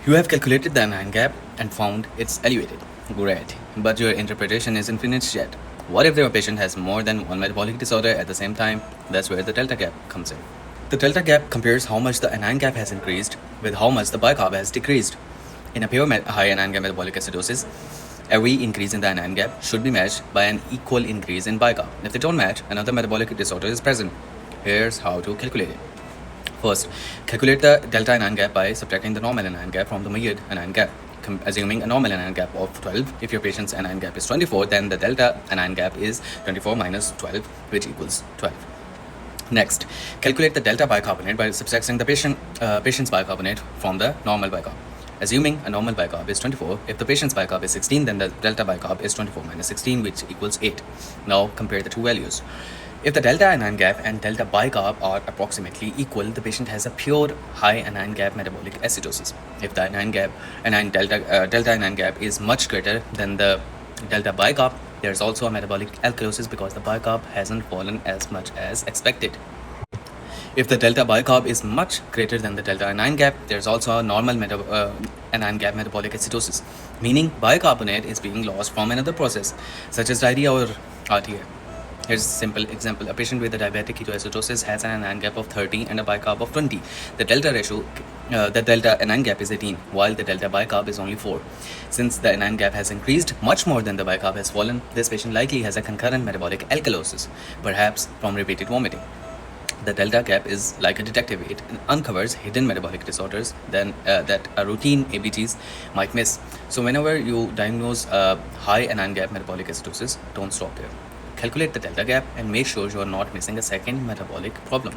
You have calculated the anion gap and found it's elevated. Great, but your interpretation isn't finished yet. What if your patient has more than one metabolic disorder at the same time? That's where the delta gap comes in. The delta gap compares how much the anion gap has increased with how much the bicarb has decreased. In a pure high anion gap metabolic acidosis, every increase in the anion gap should be matched by an equal increase in bicarb. If they don't match, another metabolic disorder is present. Here's how to calculate it. First, calculate the delta anion gap by subtracting the normal anion gap from the measured anion gap. Assuming a normal anion gap of 12, if your patient's anion gap is 24, then the delta anion gap is 24 minus 12, which equals 12. Next, calculate the delta bicarbonate by subtracting the patient's bicarbonate from the normal bicarb. Assuming a normal bicarb is 24, if the patient's bicarb is 16, then the delta bicarb is 24 minus 16, which equals 8. Now compare the two values. If the delta anion gap and delta bicarb are approximately equal, the patient has a pure high anion gap metabolic acidosis. If the delta anion gap is much greater than the delta bicarb, there's also a metabolic alkalosis because the bicarb hasn't fallen as much as expected. If the delta bicarb is much greater than the delta anion gap, there's also a normal anion gap metabolic acidosis, meaning bicarbonate is being lost from another process, such as diarrhea or RTA. Here's a simple example. A patient with a diabetic ketoacidosis has an anion gap of 30 and a bicarb of 20. The delta anion gap is 18, while the delta bicarb is only 4. Since the anion gap has increased much more than the bicarb has fallen, this patient likely has a concurrent metabolic alkalosis, perhaps from repeated vomiting. The delta gap is like a detective. It uncovers hidden metabolic disorders that a routine ABGs might miss. So whenever you diagnose a high anion gap metabolic acidosis, don't stop there. Calculate the delta gap and make sure you are not missing a second metabolic problem.